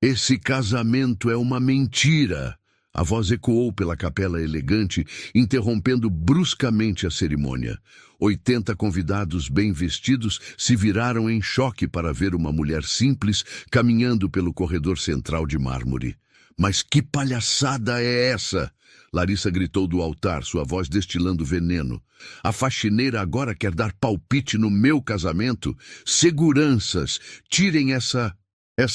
Esse casamento é uma mentira! A voz ecoou pela capela elegante, interrompendo bruscamente a cerimônia. 80 convidados bem vestidos se viraram em choque para ver uma mulher simples caminhando pelo corredor central de mármore. Mas que palhaçada é essa? Larissa gritou do altar, sua voz destilando veneno. A faxineira agora quer dar palpite no meu casamento? Seguranças, tirem essa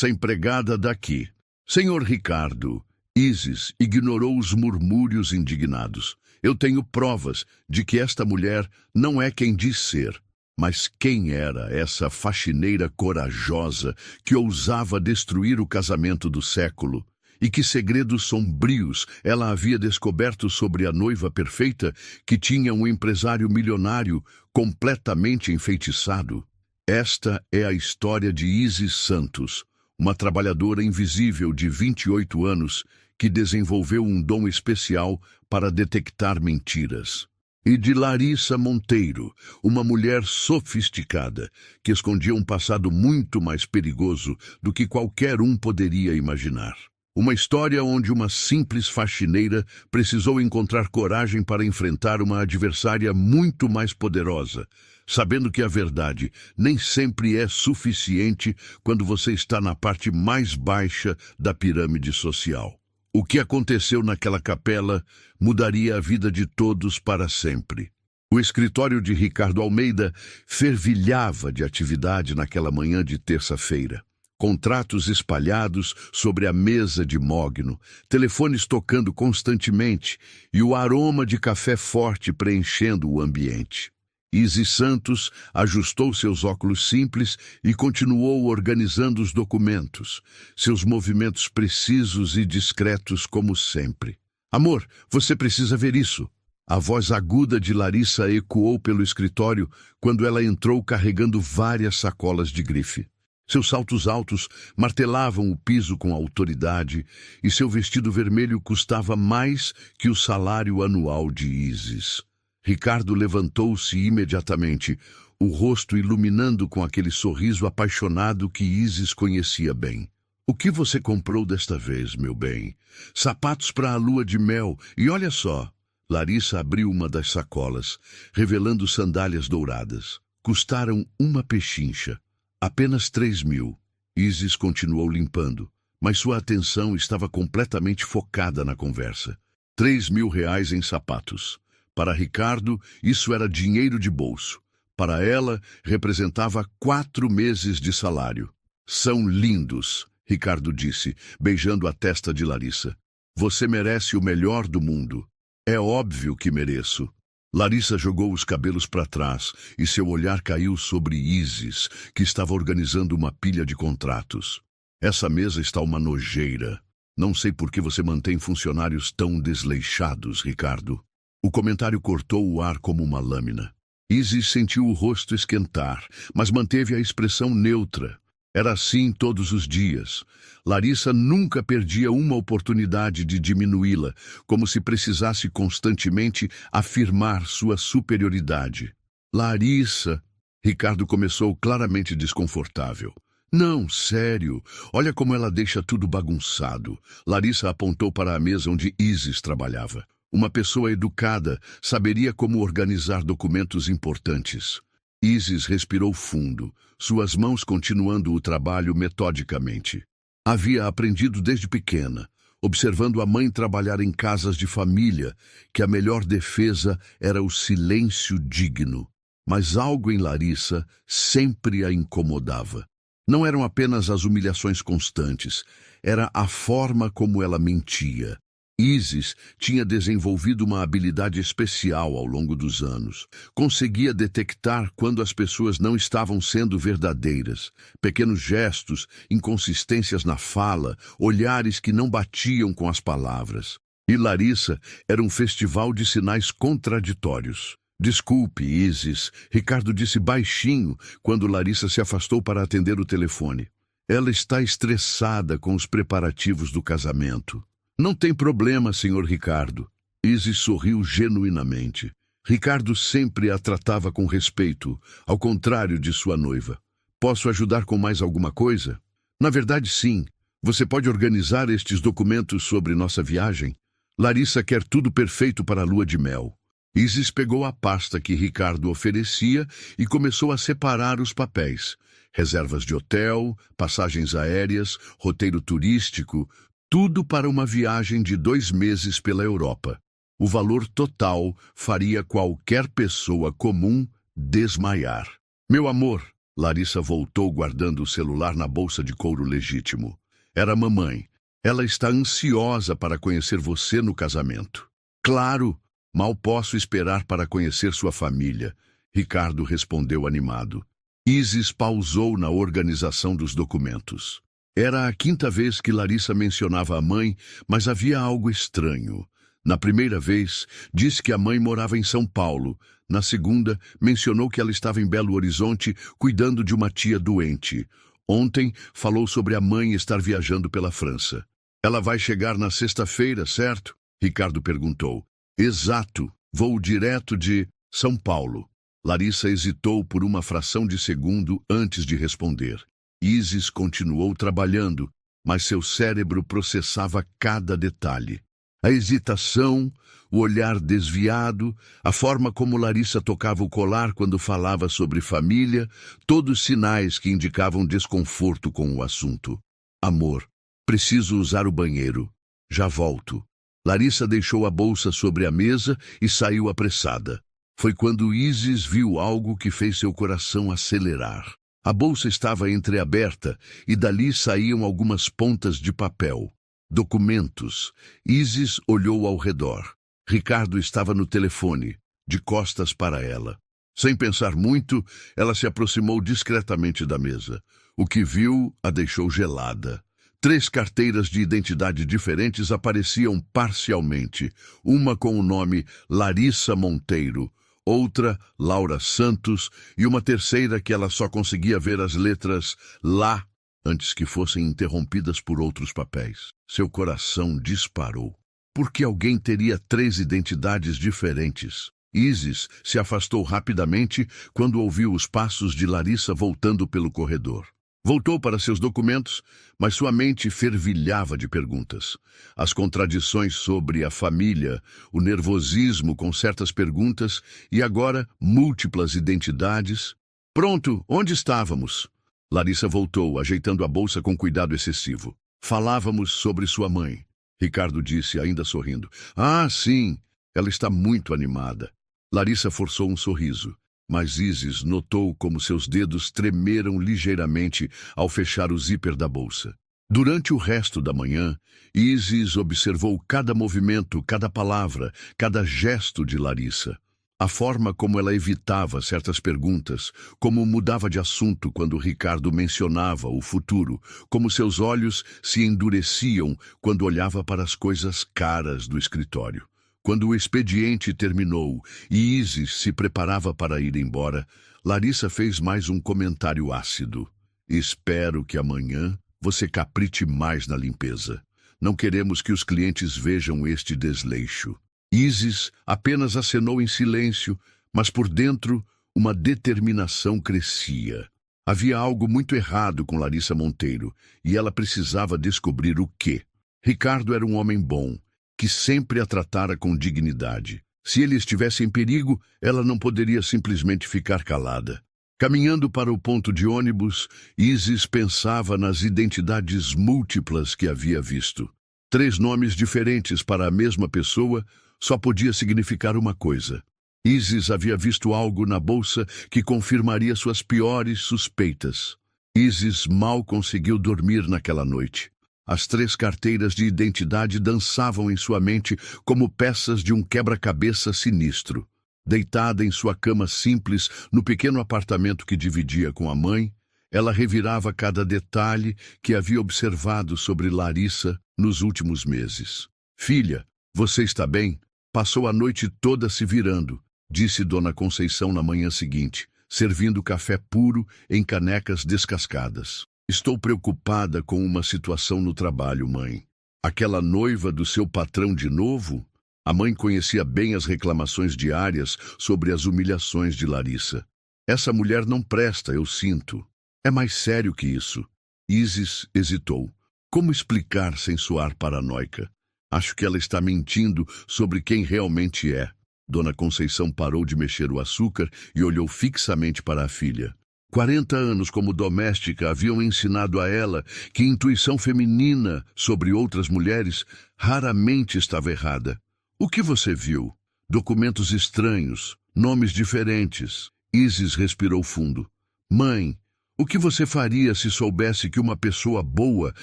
empregada daqui. Senhor Ricardo, Isis ignorou os murmúrios indignados. Eu tenho provas de que esta mulher não é quem diz ser. Mas quem era essa faxineira corajosa que ousava destruir o casamento do século? E que segredos sombrios ela havia descoberto sobre a noiva perfeita que tinha um empresário milionário completamente enfeitiçado? Esta é a história de Isis Santos, uma trabalhadora invisível de 28 anos que desenvolveu um dom especial para detectar mentiras. E de Larissa Monteiro, uma mulher sofisticada que escondia um passado muito mais perigoso do que qualquer um poderia imaginar. Uma história onde uma simples faxineira precisou encontrar coragem para enfrentar uma adversária muito mais poderosa, sabendo que a verdade nem sempre é suficiente quando você está na parte mais baixa da pirâmide social. O que aconteceu naquela capela mudaria a vida de todos para sempre. O escritório de Ricardo Almeida fervilhava de atividade naquela manhã de terça-feira. Contratos espalhados sobre a mesa de mogno, telefones tocando constantemente e o aroma de café forte preenchendo o ambiente. Isis Santos ajustou seus óculos simples e continuou organizando os documentos, seus movimentos precisos e discretos como sempre. Amor, você precisa ver isso. A voz aguda de Larissa ecoou pelo escritório quando ela entrou carregando várias sacolas de grife. Seus saltos altos martelavam o piso com autoridade e seu vestido vermelho custava mais que o salário anual de Isis. Ricardo levantou-se imediatamente, o rosto iluminando com aquele sorriso apaixonado que Isis conhecia bem. O que você comprou desta vez, meu bem? Sapatos para a lua de mel, e olha só. Larissa abriu uma das sacolas, revelando sandálias douradas. Custaram uma pechincha. Apenas 3.000. Isis continuou limpando, mas sua atenção estava completamente focada na conversa. 3.000 reais em sapatos. Para Ricardo, isso era dinheiro de bolso. Para ela, representava 4 meses de salário. São lindos, Ricardo disse, beijando a testa de Larissa. Você merece o melhor do mundo. É óbvio que mereço. Larissa jogou os cabelos para trás e seu olhar caiu sobre Isis, que estava organizando uma pilha de contratos. Essa mesa está uma nojeira. Não sei por que você mantém funcionários tão desleixados, Ricardo. O comentário cortou o ar como uma lâmina. Isis sentiu o rosto esquentar, mas manteve a expressão neutra. Era assim todos os dias. Larissa nunca perdia uma oportunidade de diminuí-la, como se precisasse constantemente afirmar sua superioridade. Larissa... Ricardo começou claramente desconfortável. Não, sério. Olha como ela deixa tudo bagunçado. Larissa apontou para a mesa onde Isis trabalhava. Uma pessoa educada saberia como organizar documentos importantes. Isis respirou fundo, suas mãos continuando o trabalho metodicamente. Havia aprendido desde pequena, observando a mãe trabalhar em casas de família, que a melhor defesa era o silêncio digno. Mas algo em Larissa sempre a incomodava. Não eram apenas as humilhações constantes, era a forma como ela mentia. Isis tinha desenvolvido uma habilidade especial ao longo dos anos. Conseguia detectar quando as pessoas não estavam sendo verdadeiras. Pequenos gestos, inconsistências na fala, olhares que não batiam com as palavras. E Larissa era um festival de sinais contraditórios. Desculpe, Isis, Ricardo disse baixinho quando Larissa se afastou para atender o telefone. Ela está estressada com os preparativos do casamento. Não tem problema, senhor Ricardo. Isis sorriu genuinamente. Ricardo sempre a tratava com respeito, ao contrário de sua noiva. Posso ajudar com mais alguma coisa? Na verdade, sim. você pode organizar estes documentos sobre nossa viagem? Larissa quer tudo perfeito para a lua de mel. Isis pegou a pasta que Ricardo oferecia e começou a separar os papéis. Reservas de hotel, passagens aéreas, roteiro turístico, tudo para uma viagem de 2 meses pela Europa. O valor total faria qualquer pessoa comum desmaiar. Meu amor, Larissa voltou guardando o celular na bolsa de couro legítimo. Era a mamãe. Ela está ansiosa para conhecer você no casamento. Claro, mal posso esperar para conhecer sua família, Ricardo respondeu animado. Isis pausou na organização dos documentos. Era a 5ª vez que Larissa mencionava a mãe, mas havia algo estranho. Na primeira vez, disse que a mãe morava em São Paulo. Na segunda, mencionou que ela estava em Belo Horizonte cuidando de uma tia doente. Ontem, falou sobre a mãe estar viajando pela França. Ela vai chegar na sexta-feira, certo? Ricardo perguntou. Exato, vou direto de São Paulo. Larissa hesitou por uma fração de segundo antes de responder. Isis continuou trabalhando, mas seu cérebro processava cada detalhe. A hesitação, o olhar desviado, a forma como Larissa tocava o colar quando falava sobre família, todos sinais que indicavam desconforto com o assunto. Amor, preciso usar o banheiro. Já volto. Larissa deixou a bolsa sobre a mesa e saiu apressada. Foi quando Isis viu algo que fez seu coração acelerar. A bolsa estava entreaberta e dali saíam algumas pontas de papel. Documentos. Isis olhou ao redor. Ricardo estava no telefone, de costas para ela. Sem pensar muito, ela se aproximou discretamente da mesa. O que viu a deixou gelada. 3 carteiras de identidade diferentes apareciam parcialmente. Uma com o nome Larissa Monteiro, outra Laura Santos e uma terceira que ela só conseguia ver as letras Lá antes que fossem interrompidas por outros papéis. Seu coração disparou. Por que alguém teria 3 identidades diferentes? Isis se afastou rapidamente quando ouviu os passos de Larissa voltando pelo corredor. Voltou para seus documentos, mas sua mente fervilhava de perguntas. As contradições sobre a família, o nervosismo com certas perguntas e agora múltiplas identidades. Pronto, onde estávamos? Larissa voltou, ajeitando a bolsa com cuidado excessivo. Falávamos sobre sua mãe. Ricardo disse, ainda sorrindo. Ah, sim, ela está muito animada. Larissa forçou um sorriso. Mas Isis notou como seus dedos tremeram ligeiramente ao fechar o zíper da bolsa. Durante o resto da manhã, Isis observou cada movimento, cada palavra, cada gesto de Larissa. A forma como ela evitava certas perguntas, como mudava de assunto quando Ricardo mencionava o futuro, como seus olhos se endureciam quando olhava para as coisas caras do escritório. Quando o expediente terminou e Isis se preparava para ir embora, Larissa fez mais um comentário ácido. Espero que amanhã você capriche mais na limpeza. Não queremos que os clientes vejam este desleixo. Isis apenas acenou em silêncio, mas por dentro uma determinação crescia. Havia algo muito errado com Larissa Monteiro e ela precisava descobrir o quê. Ricardo era um homem bom, que sempre a tratara com dignidade. Se ele estivesse em perigo, ela não poderia simplesmente ficar calada. Caminhando para o ponto de ônibus, Isis pensava nas identidades múltiplas que havia visto. 3 nomes diferentes para a mesma pessoa só podia significar uma coisa. Isis havia visto algo na bolsa que confirmaria suas piores suspeitas. Isis mal conseguiu dormir naquela noite. As 3 carteiras de identidade dançavam em sua mente como peças de um quebra-cabeça sinistro. Deitada em sua cama simples, no pequeno apartamento que dividia com a mãe, ela revirava cada detalhe que havia observado sobre Larissa nos últimos meses. Filha, você está bem? Passou a noite toda se virando, disse Dona Conceição na manhã seguinte, servindo café puro em canecas descascadas. Estou preocupada com uma situação no trabalho, mãe. Aquela noiva do seu patrão de novo? A mãe conhecia bem as reclamações diárias sobre as humilhações de Larissa. Essa mulher não presta, eu sinto. É mais sério que isso. Isis hesitou. Como explicar sem soar paranoica? Acho que ela está mentindo sobre quem realmente é. Dona Conceição parou de mexer o açúcar e olhou fixamente para a filha. 40 anos como doméstica haviam ensinado a ela que intuição feminina sobre outras mulheres raramente estava errada. O que você viu? Documentos estranhos, nomes diferentes. Isis respirou fundo. Mãe, o que você faria se soubesse que uma pessoa boa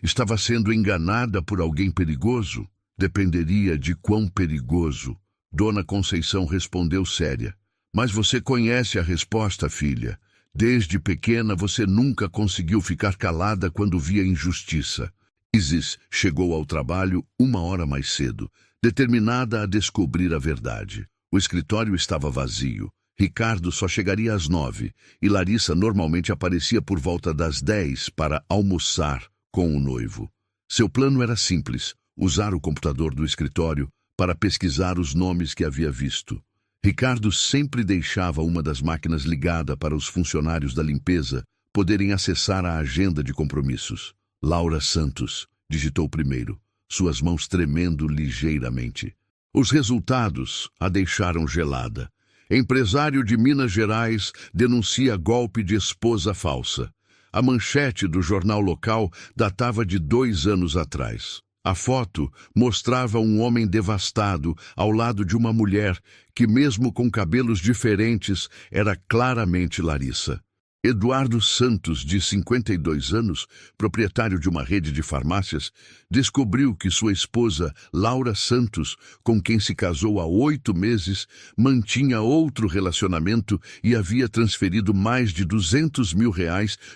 estava sendo enganada por alguém perigoso? Dependeria de quão perigoso. Dona Conceição respondeu séria. Mas você conhece a resposta, filha. Desde pequena você nunca conseguiu ficar calada quando via injustiça. Isis chegou ao trabalho 1 hora mais cedo, determinada a descobrir a verdade. O escritório estava vazio. Ricardo só chegaria às 9 e Larissa normalmente aparecia por volta das 10 para almoçar com o noivo. Seu plano era simples, usar o computador do escritório para pesquisar os nomes que havia visto. Ricardo sempre deixava uma das máquinas ligada para os funcionários da limpeza poderem acessar a agenda de compromissos. Laura Santos digitou primeiro, suas mãos tremendo ligeiramente. Os resultados a deixaram gelada. Empresário de Minas Gerais denuncia golpe de esposa falsa. A manchete do jornal local datava de 2 anos atrás. A foto mostrava um homem devastado ao lado de uma mulher que, mesmo com cabelos diferentes, era claramente Larissa. Eduardo Santos, de 52 anos, proprietário de uma rede de farmácias, descobriu que sua esposa, Laura Santos, com quem se casou há 8 meses, mantinha outro relacionamento e havia transferido mais de R$200 mil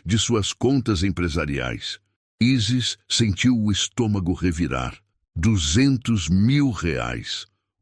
de suas contas empresariais. Isis sentiu o estômago revirar. R$200 mil.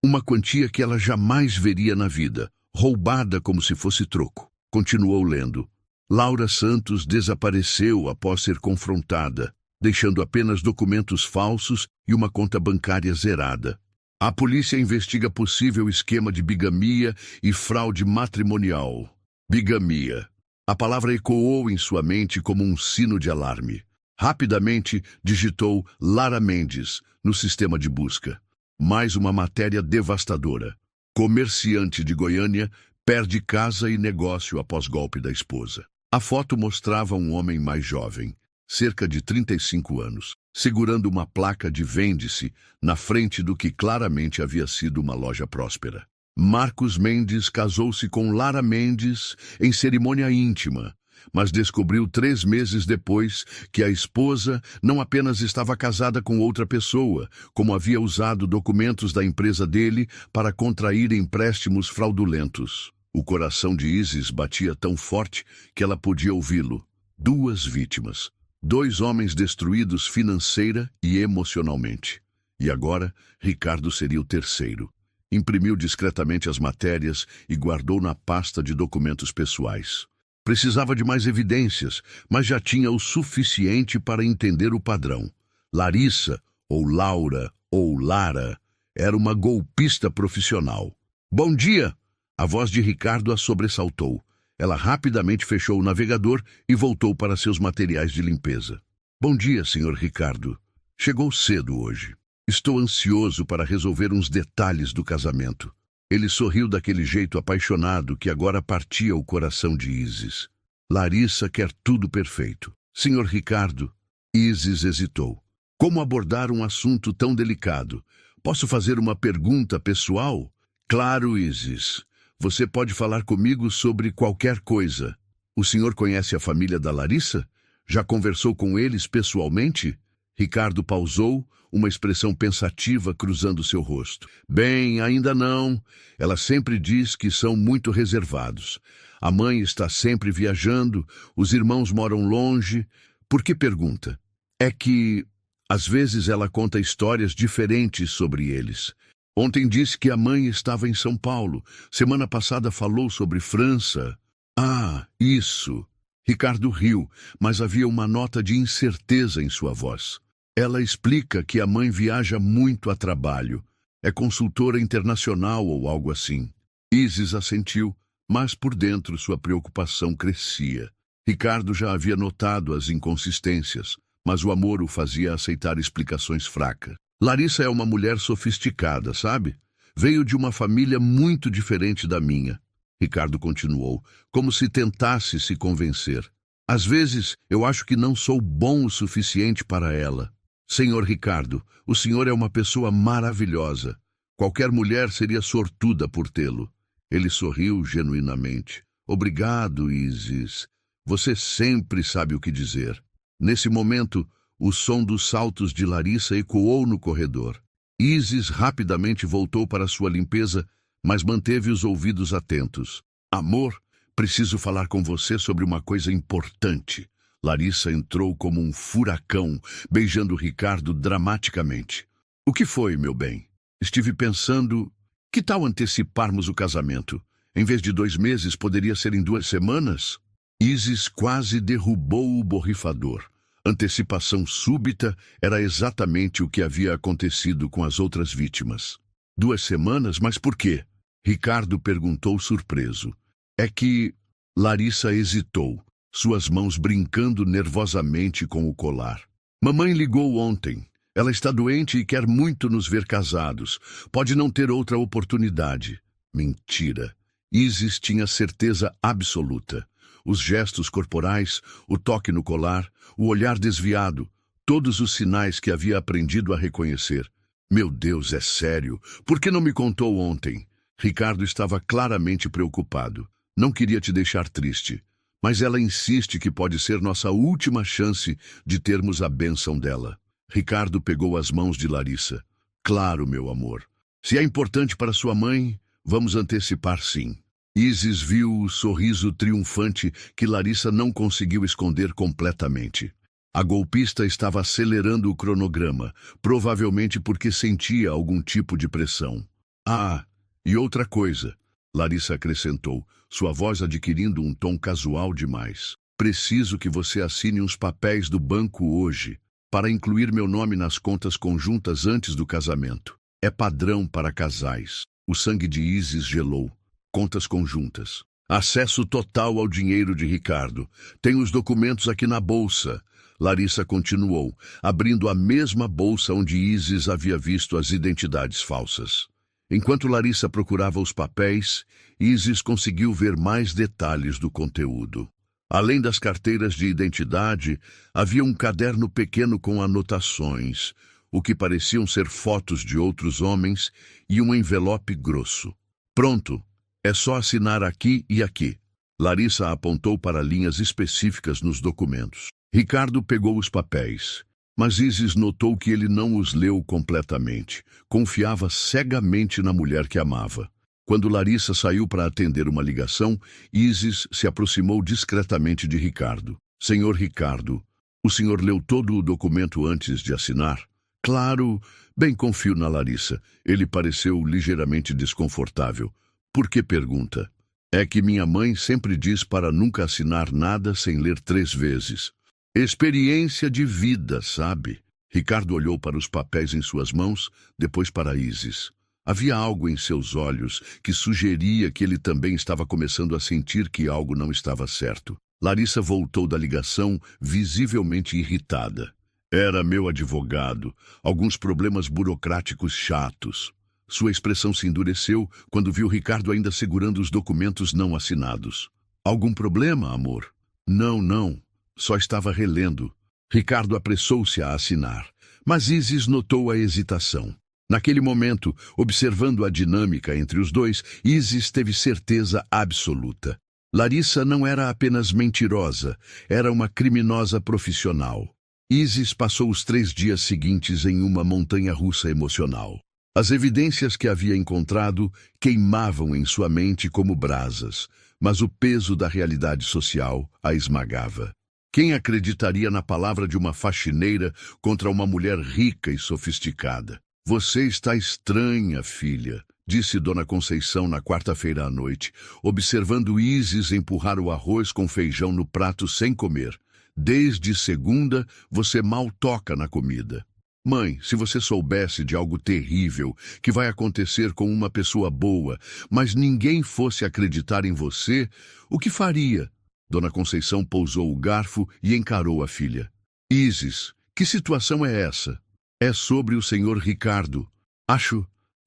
Uma quantia que ela jamais veria na vida, roubada como se fosse troco. Continuou lendo. Laura Santos desapareceu após ser confrontada, deixando apenas documentos falsos e uma conta bancária zerada. A polícia investiga possível esquema de bigamia e fraude matrimonial. Bigamia. A palavra ecoou em sua mente como um sino de alarme. Rapidamente digitou Lara Mendes no sistema de busca. Mais uma matéria devastadora. Comerciante de Goiânia perde casa e negócio após golpe da esposa. A foto mostrava um homem mais jovem, cerca de 35 anos, segurando uma placa de vende-se na frente do que claramente havia sido uma loja próspera. Marcos Mendes casou-se com Lara Mendes em cerimônia íntima, mas descobriu 3 meses depois que a esposa não apenas estava casada com outra pessoa, como havia usado documentos da empresa dele para contrair empréstimos fraudulentos. O coração de Isis batia tão forte que ela podia ouvi-lo. 2 vítimas. 2 homens destruídos financeira e emocionalmente. E agora, Ricardo seria o terceiro. Imprimiu discretamente as matérias e guardou na pasta de documentos pessoais. Precisava de mais evidências, mas já tinha o suficiente para entender o padrão. Larissa, ou Laura, ou Lara, era uma golpista profissional. Bom dia! A voz de Ricardo a sobressaltou. Ela rapidamente fechou o navegador e voltou para seus materiais de limpeza. Bom dia, Sr. Ricardo. Chegou cedo hoje. Estou ansioso para resolver uns detalhes do casamento. Ele sorriu daquele jeito apaixonado que agora partia o coração de Isis. Larissa quer tudo perfeito. Sr. Ricardo, Isis hesitou. Como abordar um assunto tão delicado? Posso fazer uma pergunta pessoal? Claro, Isis. Você pode falar comigo sobre qualquer coisa. O senhor conhece a família da Larissa? Já conversou com eles pessoalmente? Ricardo pausou, uma expressão pensativa cruzando seu rosto. Bem, ainda não. Ela sempre diz que são muito reservados. A mãe está sempre viajando, os irmãos moram longe. Por que pergunta? É que, às vezes, ela conta histórias diferentes sobre eles. Ontem disse que a mãe estava em São Paulo. Semana passada falou sobre França. Ah, isso. Ricardo riu, mas havia uma nota de incerteza em sua voz. Ela explica que a mãe viaja muito a trabalho. É consultora internacional ou algo assim. Isis assentiu, mas por dentro sua preocupação crescia. Ricardo já havia notado as inconsistências, mas o amor o fazia aceitar explicações fracas. Larissa é uma mulher sofisticada, sabe? Veio de uma família muito diferente da minha. Ricardo continuou, como se tentasse se convencer. Às vezes, eu acho que não sou bom o suficiente para ela. Senhor Ricardo, o senhor é uma pessoa maravilhosa. Qualquer mulher seria sortuda por tê-lo. Ele sorriu genuinamente. Obrigado, Isis. Você sempre sabe o que dizer. Nesse momento, o som dos saltos de Larissa ecoou no corredor. Isis rapidamente voltou para sua limpeza, mas manteve os ouvidos atentos. Amor, preciso falar com você sobre uma coisa importante. Larissa entrou como um furacão, beijando Ricardo dramaticamente. O que foi, meu bem? Estive pensando, que tal anteciparmos o casamento? Em vez de 2 meses, poderia ser em 2 semanas? Isis quase derrubou o borrifador. Antecipação súbita era exatamente o que havia acontecido com as outras vítimas. 2 semanas? Mas por quê? Ricardo perguntou surpreso. É que Larissa hesitou, suas mãos brincando nervosamente com o colar. Mamãe ligou ontem. Ela está doente e quer muito nos ver casados. Pode não ter outra oportunidade. Mentira. Isis tinha certeza absoluta. Os gestos corporais, o toque no colar, o olhar desviado, todos os sinais que havia aprendido a reconhecer. Meu Deus, é sério. Por que não me contou ontem? Ricardo estava claramente preocupado. Não queria te deixar triste. Mas ela insiste que pode ser nossa última chance de termos a bênção dela. Ricardo pegou as mãos de Larissa. Claro, meu amor. Se é importante para sua mãe, vamos antecipar sim. Isis viu o sorriso triunfante que Larissa não conseguiu esconder completamente. A golpista estava acelerando o cronograma, provavelmente porque sentia algum tipo de pressão. Ah, e outra coisa, Larissa acrescentou, sua voz adquirindo um tom casual demais. Preciso que você assine uns papéis do banco hoje, para incluir meu nome nas contas conjuntas antes do casamento. É padrão para casais. O sangue de Isis gelou. Contas conjuntas. Acesso total ao dinheiro de Ricardo. Tenho os documentos aqui na bolsa. Larissa continuou, abrindo a mesma bolsa onde Isis havia visto as identidades falsas. Enquanto Larissa procurava os papéis, Isis conseguiu ver mais detalhes do conteúdo. Além das carteiras de identidade, havia um caderno pequeno com anotações, o que pareciam ser fotos de outros homens, e um envelope grosso. Pronto, é só assinar aqui e aqui. Larissa apontou para linhas específicas nos documentos. Ricardo pegou os papéis, mas Isis notou que ele não os leu completamente. Confiava cegamente na mulher que amava. Quando Larissa saiu para atender uma ligação, Isis se aproximou discretamente de Ricardo. Senhor Ricardo, o senhor leu todo o documento antes de assinar? Claro, bem confio na Larissa. Ele pareceu ligeiramente desconfortável. Por que pergunta? É que minha mãe sempre diz para nunca assinar nada sem ler 3 vezes. Experiência de vida, sabe? Ricardo olhou para os papéis em suas mãos, depois para Isis. Havia algo em seus olhos que sugeria que ele também estava começando a sentir que algo não estava certo. Larissa voltou da ligação, visivelmente irritada. Era meu advogado. Alguns problemas burocráticos chatos. Sua expressão se endureceu quando viu Ricardo ainda segurando os documentos não assinados. Algum problema, amor? Não. Só estava relendo. Ricardo apressou-se a assinar, mas Isis notou a hesitação. Naquele momento, observando a dinâmica entre os dois, Isis teve certeza absoluta. Larissa não era apenas mentirosa, era uma criminosa profissional. Isis passou os 3 dias seguintes em uma montanha-russa emocional. As evidências que havia encontrado queimavam em sua mente como brasas, mas o peso da realidade social a esmagava. Quem acreditaria na palavra de uma faxineira contra uma mulher rica e sofisticada? Você está estranha, filha, disse Dona Conceição na quarta-feira à noite, observando Isis empurrar o arroz com feijão no prato sem comer. Desde segunda, você mal toca na comida. Mãe, se você soubesse de algo terrível que vai acontecer com uma pessoa boa, mas ninguém fosse acreditar em você, o que faria? Dona Conceição pousou o garfo e encarou a filha. Isis, que situação é essa? É sobre o senhor Ricardo.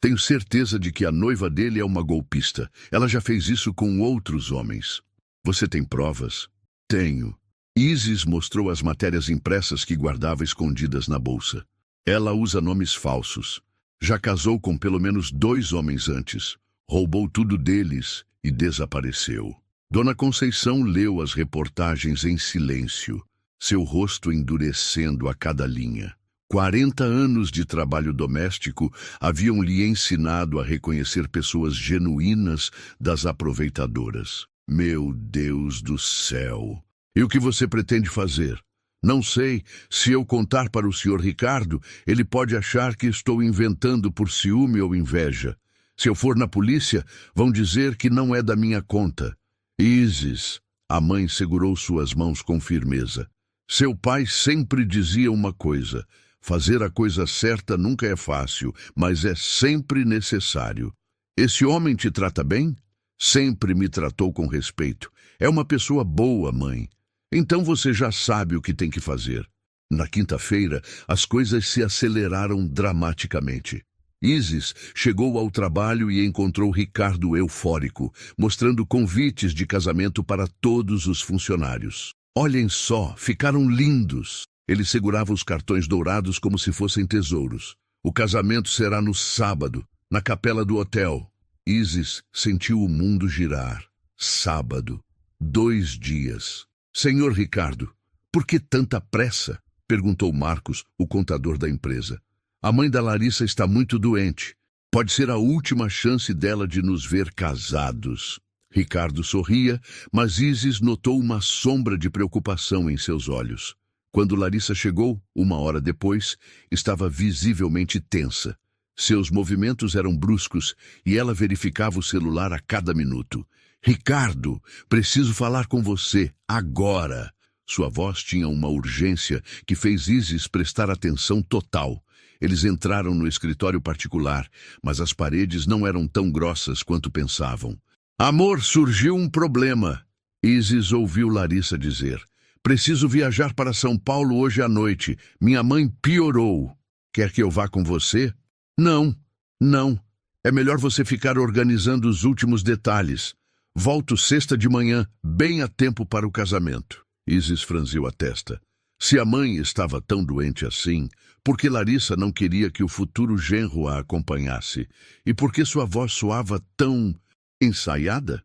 Tenho certeza de que a noiva dele é uma golpista. Ela já fez isso com outros homens. Você tem provas? Tenho. Isis mostrou as matérias impressas que guardava escondidas na bolsa. Ela usa nomes falsos. Já casou com pelo menos 2 homens antes. Roubou tudo deles e desapareceu. Dona Conceição leu as reportagens em silêncio, seu rosto endurecendo a cada linha. 40 anos de trabalho doméstico haviam lhe ensinado a reconhecer pessoas genuínas das aproveitadoras. Meu Deus do céu! E o que você pretende fazer? Não sei. Se eu contar para o senhor Ricardo, ele pode achar que estou inventando por ciúme ou inveja. Se eu for na polícia, vão dizer que não é da minha conta. Isis, a mãe segurou suas mãos com firmeza. Seu pai sempre dizia uma coisa: fazer a coisa certa nunca é fácil, mas é sempre necessário. Esse homem te trata bem? Sempre me tratou com respeito. É uma pessoa boa, mãe. Então você já sabe o que tem que fazer. Na quinta-feira, as coisas se aceleraram dramaticamente. Isis chegou ao trabalho e encontrou Ricardo eufórico, mostrando convites de casamento para todos os funcionários. Olhem só, ficaram lindos. Ele segurava os cartões dourados como se fossem tesouros. O casamento será no sábado, na capela do hotel. Isis sentiu o mundo girar. Sábado. 2 dias. Senhor Ricardo, por que tanta pressa? Perguntou Marcos, o contador da empresa. A mãe da Larissa está muito doente. Pode ser a última chance dela de nos ver casados. Ricardo sorria, mas Isis notou uma sombra de preocupação em seus olhos. Quando Larissa chegou, 1 hora depois, estava visivelmente tensa. Seus movimentos eram bruscos e ela verificava o celular a cada minuto. Ricardo, preciso falar com você, agora. Sua voz tinha uma urgência que fez Isis prestar atenção total. Eles entraram no escritório particular, mas as paredes não eram tão grossas quanto pensavam. Amor, surgiu um problema. Isis ouviu Larissa dizer. Preciso viajar para São Paulo hoje à noite. Minha mãe piorou. Quer que eu vá com você? Não. É melhor você ficar organizando os últimos detalhes. Volto sexta de manhã, bem a tempo para o casamento. Isis franziu a testa. Se a mãe estava tão doente assim, por que Larissa não queria que o futuro genro a acompanhasse? E por que sua voz soava tão ensaiada?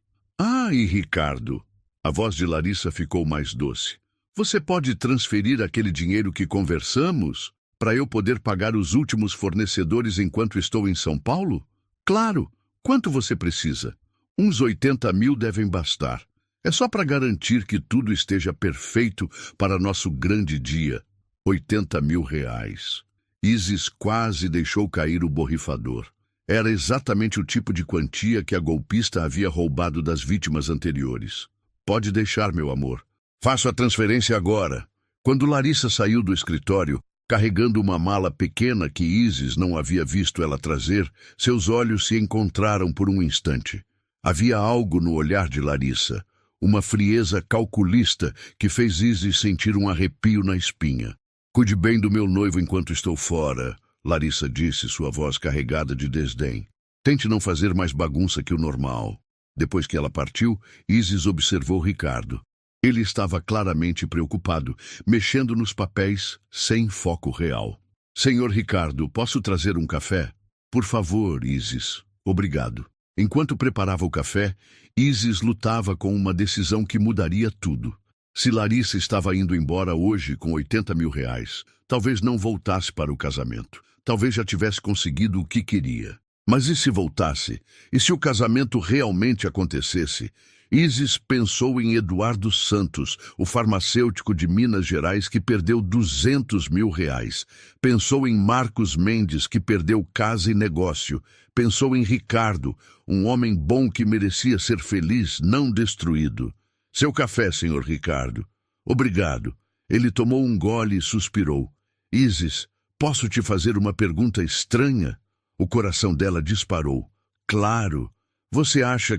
E Ricardo? A voz de Larissa ficou mais doce. Você pode transferir aquele dinheiro que conversamos para eu poder pagar os últimos fornecedores enquanto estou em São Paulo? Claro. Quanto você precisa? Uns 80 mil devem bastar. É só para garantir que tudo esteja perfeito para nosso grande dia. 80 mil reais. Isis quase deixou cair o borrifador. Era exatamente o tipo de quantia que a golpista havia roubado das vítimas anteriores. Pode deixar, meu amor. Faço a transferência agora. Quando Larissa saiu do escritório, carregando uma mala pequena que Isis não havia visto ela trazer, seus olhos se encontraram por um instante. Havia algo no olhar de Larissa, uma frieza calculista que fez Isis sentir um arrepio na espinha. Cuide bem do meu noivo enquanto estou fora, Larissa disse, sua voz carregada de desdém. Tente não fazer mais bagunça que o normal. Depois que ela partiu, Isis observou Ricardo. Ele estava claramente preocupado, mexendo nos papéis sem foco real. Senhor Ricardo, posso trazer um café? Por favor, Isis. Obrigado. Enquanto preparava o café, Isis lutava com uma decisão que mudaria tudo. Se Larissa estava indo embora hoje com 80 mil reais, talvez não voltasse para o casamento. Talvez já tivesse conseguido o que queria. Mas e se voltasse? E se o casamento realmente acontecesse? Isis pensou em Eduardo Santos, o farmacêutico de Minas Gerais que perdeu 200 mil reais. Pensou em Marcos Mendes, que perdeu casa e negócio. Pensou em Ricardo, um homem bom que merecia ser feliz, não destruído. Seu café, senhor Ricardo. Obrigado. Ele tomou um gole e suspirou. Isis, posso te fazer uma pergunta estranha? O coração dela disparou. Claro. Você acha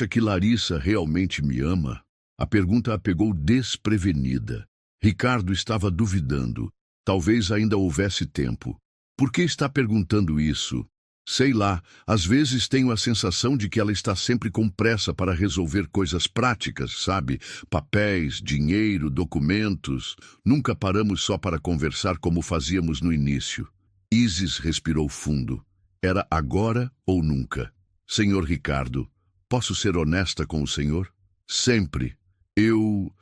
que Larissa realmente me ama? A pergunta a pegou desprevenida. Ricardo estava duvidando. Talvez ainda houvesse tempo. Por que está perguntando isso? Sei lá, às vezes tenho a sensação de que ela está sempre com pressa para resolver coisas práticas, sabe? Papéis, dinheiro, documentos. Nunca paramos só para conversar como fazíamos no início. Isis respirou fundo. Era agora ou nunca. Senhor Ricardo, posso ser honesta com o senhor? Sempre. Eu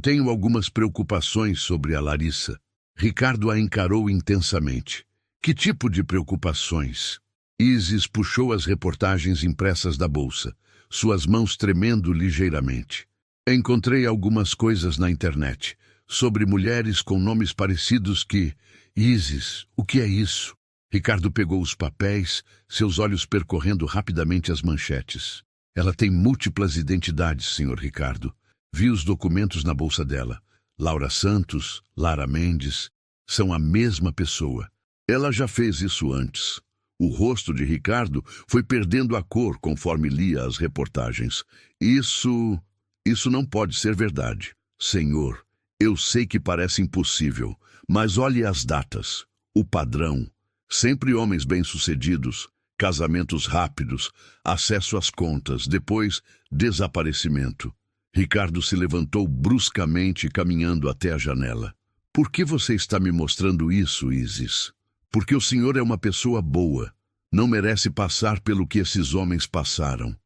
tenho algumas preocupações sobre a Larissa. Ricardo a encarou intensamente. Que tipo de preocupações? Isis puxou as reportagens impressas da bolsa, suas mãos tremendo ligeiramente. Encontrei algumas coisas na internet, sobre mulheres com nomes parecidos que... Isis, o que é isso? Ricardo pegou os papéis, seus olhos percorrendo rapidamente as manchetes. Ela tem múltiplas identidades, senhor Ricardo. Vi os documentos na bolsa dela. Laura Santos, Lara Mendes, são a mesma pessoa. Ela já fez isso antes. O rosto de Ricardo foi perdendo a cor conforme lia as reportagens. Isso não pode ser verdade. Senhor, eu sei que parece impossível, mas olhe as datas. O padrão. Sempre homens bem-sucedidos, casamentos rápidos, acesso às contas, depois desaparecimento. Ricardo se levantou bruscamente, caminhando até a janela. Por que você está me mostrando isso, Isis? Porque o senhor é uma pessoa boa. Não merece passar pelo que esses homens passaram.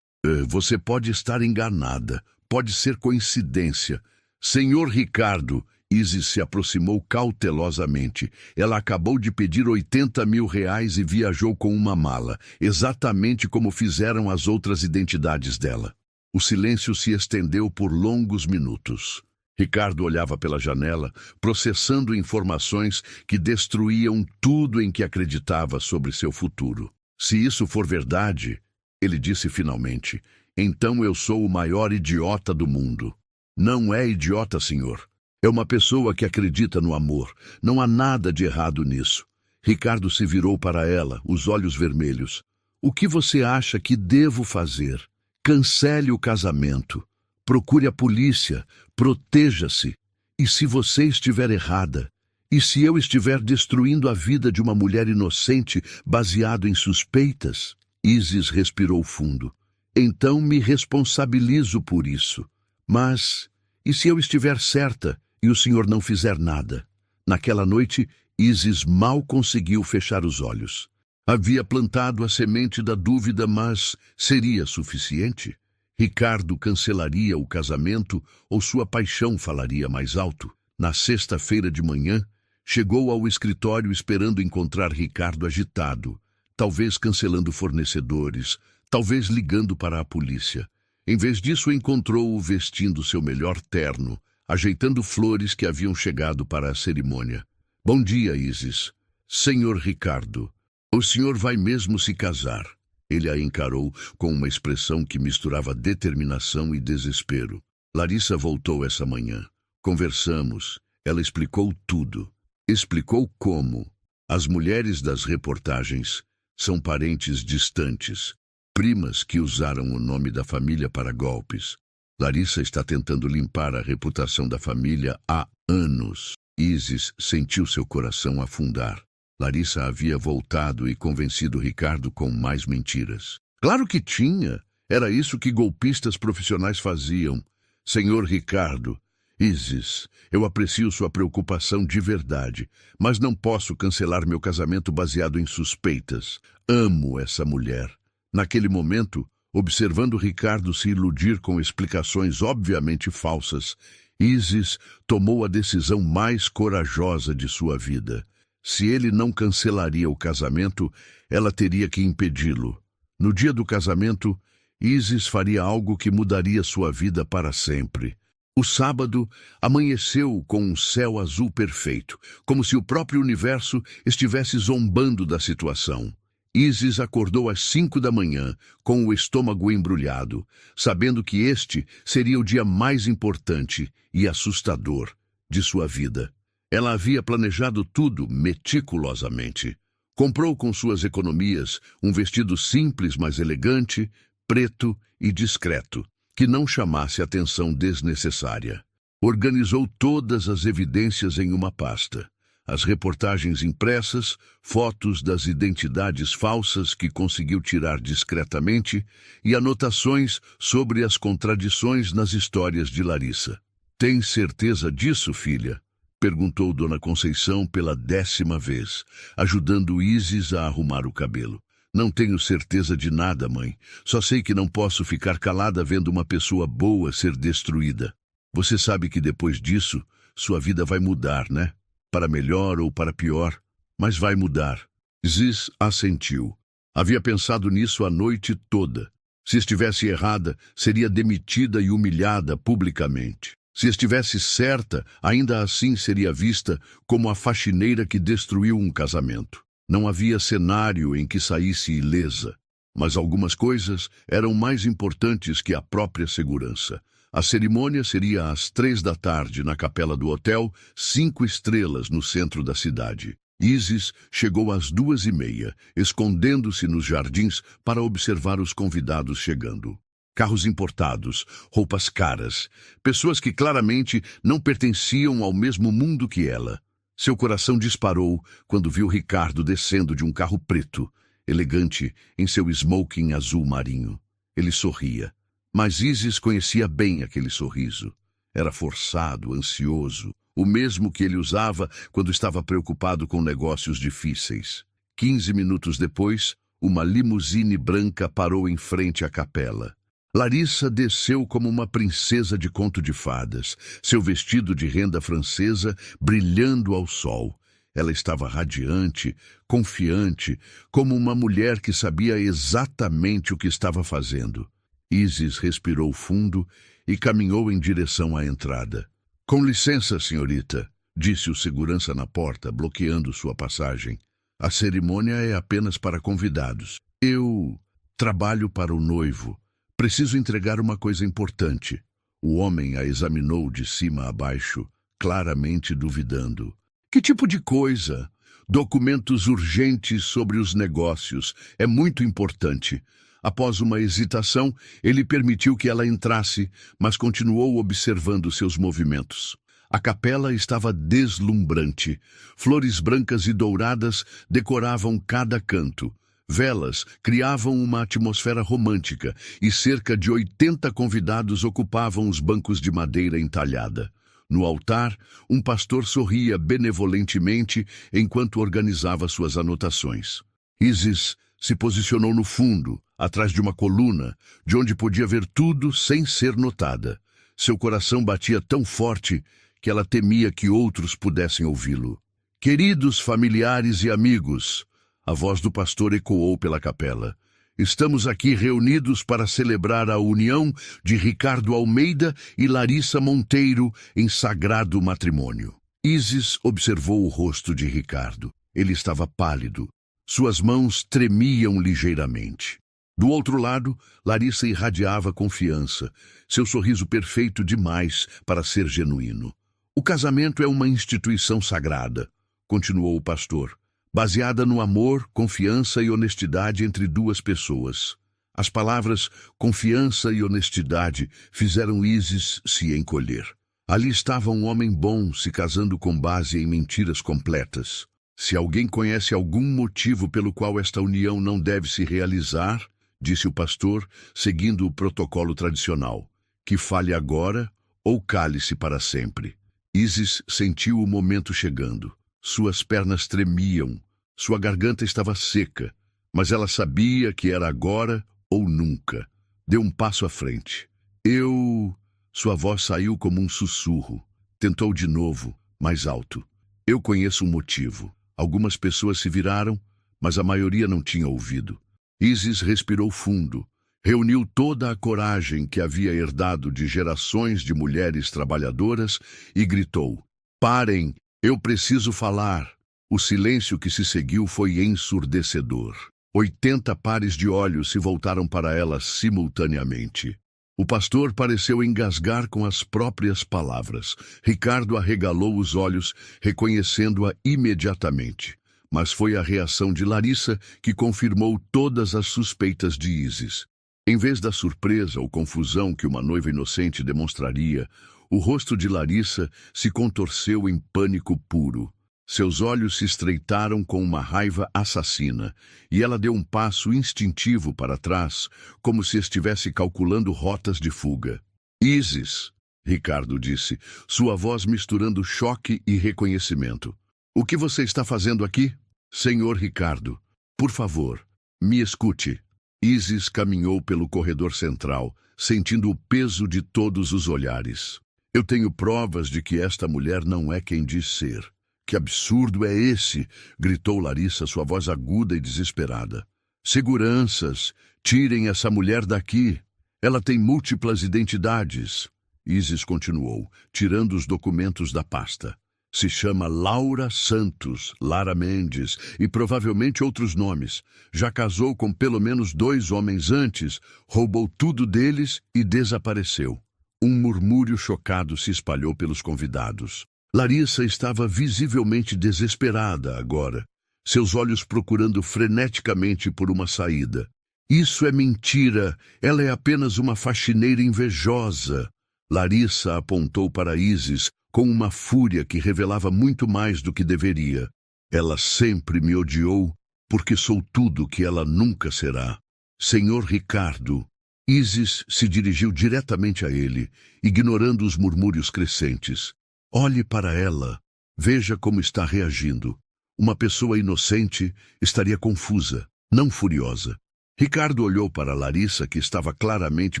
Você pode estar enganada. Pode ser coincidência. Senhor Ricardo, Isis se aproximou cautelosamente. Ela acabou de pedir 80 mil reais e viajou com uma mala, exatamente como fizeram as outras identidades dela. O silêncio se estendeu por longos minutos. Ricardo olhava pela janela, processando informações que destruíam tudo em que acreditava sobre seu futuro. Se isso for verdade, ele disse finalmente, então eu sou o maior idiota do mundo. Não é idiota, senhor. É uma pessoa que acredita no amor. Não há nada de errado nisso. Ricardo se virou para ela, os olhos vermelhos. O que você acha que devo fazer? Cancele o casamento. Procure a polícia. Proteja-se. E se você estiver errada? E se eu estiver destruindo a vida de uma mulher inocente baseado em suspeitas? Isis respirou fundo. Então me responsabilizo por isso. Mas, e se eu estiver certa e o senhor não fizer nada? Naquela noite, Isis mal conseguiu fechar os olhos. Havia plantado a semente da dúvida, mas seria suficiente? Ricardo cancelaria o casamento ou sua paixão falaria mais alto? Na sexta-feira de manhã, chegou ao escritório esperando encontrar Ricardo agitado, talvez cancelando fornecedores, talvez ligando para a polícia. Em vez disso, encontrou-o vestindo seu melhor terno, ajeitando flores que haviam chegado para a cerimônia. Bom dia, Isis. Senhor Ricardo, o senhor vai mesmo se casar? Ele a encarou com uma expressão que misturava determinação e desespero. Larissa voltou essa manhã. Conversamos. Ela explicou tudo. Explicou como. As mulheres das reportagens são parentes distantes, primas que usaram o nome da família para golpes. Larissa está tentando limpar a reputação da família há anos. Isis sentiu seu coração afundar. Larissa havia voltado e convencido Ricardo com mais mentiras. Claro que tinha. Era isso que golpistas profissionais faziam. Senhor Ricardo, Isis, eu aprecio sua preocupação de verdade, mas não posso cancelar meu casamento baseado em suspeitas. Amo essa mulher. Naquele momento, observando Ricardo se iludir com explicações obviamente falsas, Isis tomou a decisão mais corajosa de sua vida. Se ele não cancelaria o casamento, ela teria que impedi-lo. No dia do casamento, Isis faria algo que mudaria sua vida para sempre. O sábado amanheceu com um céu azul perfeito, como se o próprio universo estivesse zombando da situação. Isis acordou às 5 da manhã, com o estômago embrulhado, sabendo que este seria o dia mais importante e assustador de sua vida. Ela havia planejado tudo meticulosamente. Comprou com suas economias um vestido simples, mas elegante, preto e discreto, que não chamasse atenção desnecessária. Organizou todas as evidências em uma pasta. As reportagens impressas, fotos das identidades falsas que conseguiu tirar discretamente e anotações sobre as contradições nas histórias de Larissa. "Tem certeza disso, filha?" perguntou Dona Conceição pela 10ª vez, ajudando Isis a arrumar o cabelo. "Não tenho certeza de nada, mãe. Só sei que não posso ficar calada vendo uma pessoa boa ser destruída. Você sabe que depois disso, sua vida vai mudar, né? Para melhor ou para pior, mas vai mudar." Isis assentiu. Havia pensado nisso a noite toda. Se estivesse errada, seria demitida e humilhada publicamente. Se estivesse certa, ainda assim seria vista como a faxineira que destruiu um casamento. Não havia cenário em que saísse ilesa. Mas algumas coisas eram mais importantes que a própria segurança. A cerimônia seria às 3 da tarde na capela do hotel 5 estrelas no centro da cidade. Isis chegou às 2h30, escondendo-se nos jardins para observar os convidados chegando. Carros importados, roupas caras, pessoas que claramente não pertenciam ao mesmo mundo que ela. Seu coração disparou quando viu Ricardo descendo de um carro preto, elegante em seu smoking azul marinho. Ele sorria, mas Isis conhecia bem aquele sorriso. Era forçado, ansioso, o mesmo que ele usava quando estava preocupado com negócios difíceis. 15 minutos depois, uma limusine branca parou em frente à capela. Larissa desceu como uma princesa de conto de fadas, seu vestido de renda francesa brilhando ao sol. Ela estava radiante, confiante, como uma mulher que sabia exatamente o que estava fazendo. Isis respirou fundo e caminhou em direção à entrada. "Com licença, senhorita", disse o segurança na porta, bloqueando sua passagem. "A cerimônia é apenas para convidados. Eu trabalho para o noivo. Preciso entregar uma coisa importante." O homem a examinou de cima a baixo, claramente duvidando. "Que tipo de coisa?" "Documentos urgentes sobre os negócios. É muito importante." Após uma hesitação, ele permitiu que ela entrasse, mas continuou observando seus movimentos. A capela estava deslumbrante. Flores brancas e douradas decoravam cada canto. Velas criavam uma atmosfera romântica e cerca de 80 convidados ocupavam os bancos de madeira entalhada. No altar, um pastor sorria benevolentemente enquanto organizava suas anotações. Isis se posicionou no fundo, atrás de uma coluna, de onde podia ver tudo sem ser notada. Seu coração batia tão forte que ela temia que outros pudessem ouvi-lo. "Queridos familiares e amigos", a voz do pastor ecoou pela capela. "Estamos aqui reunidos para celebrar a união de Ricardo Almeida e Larissa Monteiro em sagrado matrimônio." Isis observou o rosto de Ricardo. Ele estava pálido. Suas mãos tremiam ligeiramente. Do outro lado, Larissa irradiava confiança, seu sorriso perfeito demais para ser genuíno. "O casamento é uma instituição sagrada", continuou o pastor, "baseada no amor, confiança e honestidade entre duas pessoas." As palavras confiança e honestidade fizeram Isis se encolher. Ali estava um homem bom se casando com base em mentiras completas. "Se alguém conhece algum motivo pelo qual esta união não deve se realizar", disse o pastor, seguindo o protocolo tradicional, "que fale agora ou cale-se para sempre." Isis sentiu o momento chegando. Suas pernas tremiam, sua garganta estava seca, mas ela sabia que era agora ou nunca. Deu um passo à frente. "Eu..." Sua voz saiu como um sussurro. Tentou de novo, mais alto. "Eu conheço um motivo." Algumas pessoas se viraram, mas a maioria não tinha ouvido. Isis respirou fundo, reuniu toda a coragem que havia herdado de gerações de mulheres trabalhadoras e gritou: "Parem, eu preciso falar." O silêncio que se seguiu foi ensurdecedor. 80 pares de olhos se voltaram para ela simultaneamente. O pastor pareceu engasgar com as próprias palavras. Ricardo arregalou os olhos, reconhecendo-a imediatamente. Mas foi a reação de Larissa que confirmou todas as suspeitas de Isis. Em vez da surpresa ou confusão que uma noiva inocente demonstraria, O rosto de Larissa se contorceu em pânico puro. Seus olhos se estreitaram com uma raiva assassina, e ela deu um passo instintivo para trás, como se estivesse calculando rotas de fuga. Isis, Ricardo disse, sua voz misturando choque e reconhecimento. O que você está fazendo aqui? Senhor Ricardo, por favor, me escute. Isis caminhou pelo corredor central, sentindo o peso de todos os olhares. Eu tenho provas de que esta mulher não é quem diz ser. Que absurdo é esse? Gritou Larissa, sua voz aguda e desesperada. Seguranças, tirem essa mulher daqui. Ela tem múltiplas identidades. Isis continuou, tirando os documentos da pasta. Se chama Laura Santos, Lara Mendes e provavelmente outros nomes. Já casou com pelo menos 2 homens antes, roubou tudo deles e desapareceu. Um murmúrio chocado se espalhou pelos convidados. Larissa estava visivelmente desesperada agora, seus olhos procurando freneticamente por uma saída. Isso é mentira, ela é apenas uma faxineira invejosa. Larissa apontou para Isis com uma fúria que revelava muito mais do que deveria. Ela sempre me odiou, porque sou tudo que ela nunca será. Senhor Ricardo. Isis se dirigiu diretamente a ele, ignorando os murmúrios crescentes. Olhe para ela. Veja como está reagindo. Uma pessoa inocente estaria confusa, não furiosa. Ricardo olhou para Larissa, que estava claramente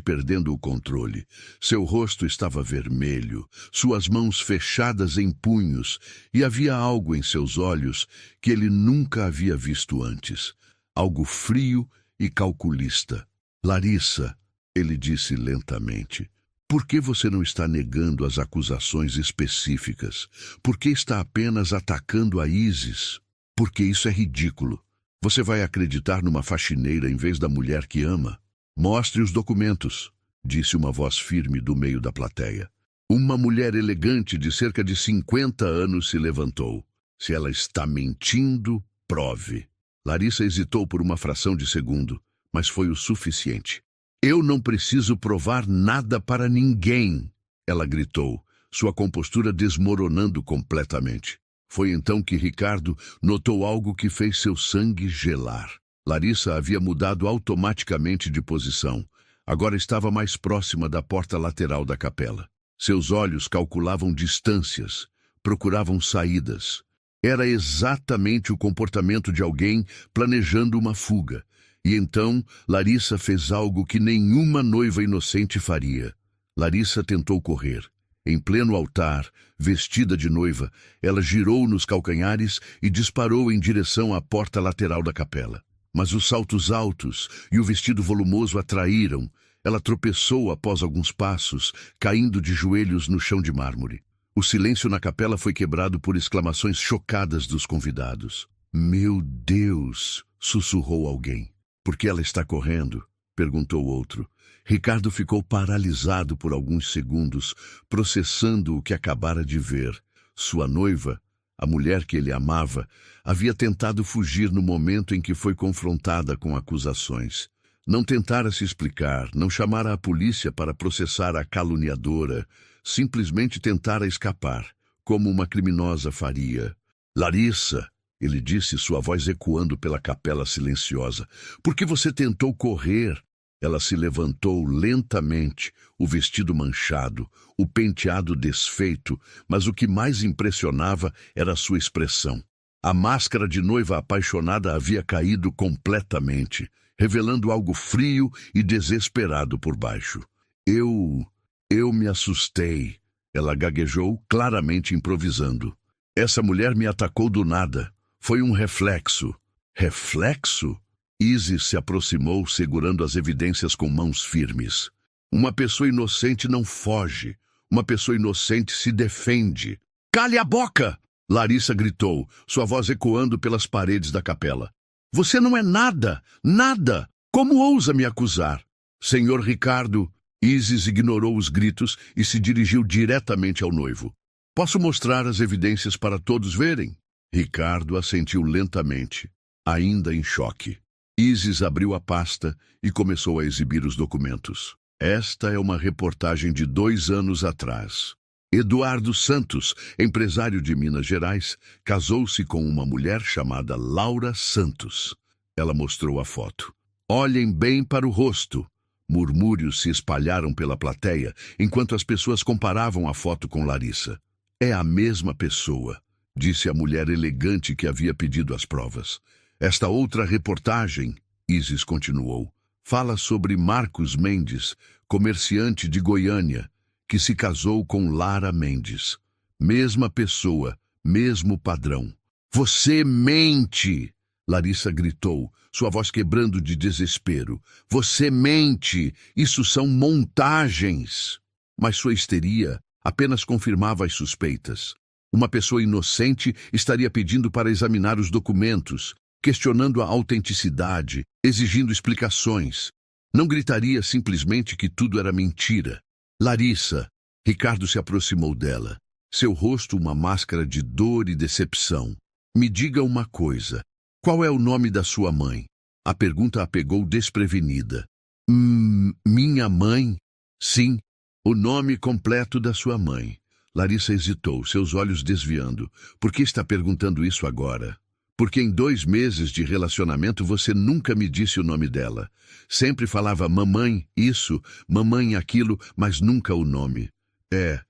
perdendo o controle. Seu rosto estava vermelho, suas mãos fechadas em punhos, e havia algo em seus olhos que ele nunca havia visto antes. Algo frio e calculista. Larissa, ele disse lentamente, por que você não está negando as acusações específicas? Por que está apenas atacando a Isis? Porque isso é ridículo. Você vai acreditar numa faxineira em vez da mulher que ama? Mostre os documentos, disse uma voz firme do meio da plateia. Uma mulher elegante de cerca de 50 anos se levantou. Se ela está mentindo, prove. Larissa hesitou por uma fração de segundo, mas foi o suficiente. Eu não preciso provar nada para ninguém, ela gritou, sua compostura desmoronando completamente. Foi então que Ricardo notou algo que fez seu sangue gelar. Larissa havia mudado automaticamente de posição. Agora estava mais próxima da porta lateral da capela. Seus olhos calculavam distâncias, procuravam saídas. Era exatamente o comportamento de alguém planejando uma fuga. E então Larissa fez algo que nenhuma noiva inocente faria. Larissa tentou correr. Em pleno altar, vestida de noiva, ela girou nos calcanhares e disparou em direção à porta lateral da capela. Mas os saltos altos e o vestido volumoso a traíram. Ela tropeçou após alguns passos, caindo de joelhos no chão de mármore. O silêncio na capela foi quebrado por exclamações chocadas dos convidados. Meu Deus! Sussurrou alguém. Por que ela está correndo? Perguntou outro. Ricardo ficou paralisado por alguns segundos, processando o que acabara de ver. Sua noiva, a mulher que ele amava, havia tentado fugir no momento em que foi confrontada com acusações. Não tentara se explicar, não chamara a polícia para processar a caluniadora, simplesmente tentara escapar, como uma criminosa faria. Larissa, ele disse, sua voz ecoando pela capela silenciosa, por que você tentou correr? Ela se levantou lentamente, o vestido manchado, o penteado desfeito, mas o que mais impressionava era sua expressão. A máscara de noiva apaixonada havia caído completamente, revelando algo frio e desesperado por baixo. Eu me assustei, ela gaguejou, claramente improvisando. Essa mulher me atacou do nada. Foi um reflexo. Reflexo? Isis se aproximou, segurando as evidências com mãos firmes. Uma pessoa inocente não foge. Uma pessoa inocente se defende. Cale a boca! Larissa gritou, sua voz ecoando pelas paredes da capela. Você não é nada, nada! Como ousa me acusar? Senhor Ricardo, Isis ignorou os gritos e se dirigiu diretamente ao noivo. Posso mostrar as evidências para todos verem? Ricardo assentiu lentamente, ainda em choque. Isis abriu a pasta e começou a exibir os documentos. Esta é uma reportagem de 2 anos atrás. Eduardo Santos, empresário de Minas Gerais, casou-se com uma mulher chamada Laura Santos. Ela mostrou a foto. Olhem bem para o rosto. Murmúrios se espalharam pela plateia, enquanto as pessoas comparavam a foto com Larissa. É a mesma pessoa, disse a mulher elegante que havia pedido as provas. Esta outra reportagem, Isis continuou, fala sobre Marcos Mendes, comerciante de Goiânia, que se casou com Lara Mendes. Mesma pessoa, mesmo padrão. Você mente! Larissa gritou, sua voz quebrando de desespero. Você mente! Isso são montagens! Mas sua histeria apenas confirmava as suspeitas. Uma pessoa inocente estaria pedindo para examinar os documentos, questionando a autenticidade, exigindo explicações. Não gritaria simplesmente que tudo era mentira. Larissa, Ricardo se aproximou dela. Seu rosto uma máscara de dor e decepção. Me diga uma coisa. Qual é o nome da sua mãe? A pergunta a pegou desprevenida. Minha mãe? Sim, o nome completo da sua mãe. Larissa hesitou, seus olhos desviando. Por que está perguntando isso agora? Porque em 2 meses de relacionamento você nunca me disse o nome dela. Sempre falava mamãe isso, mamãe aquilo, mas nunca o nome. É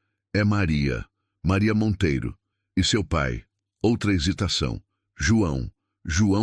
Maria. Maria Monteiro. E seu pai? Outra hesitação. João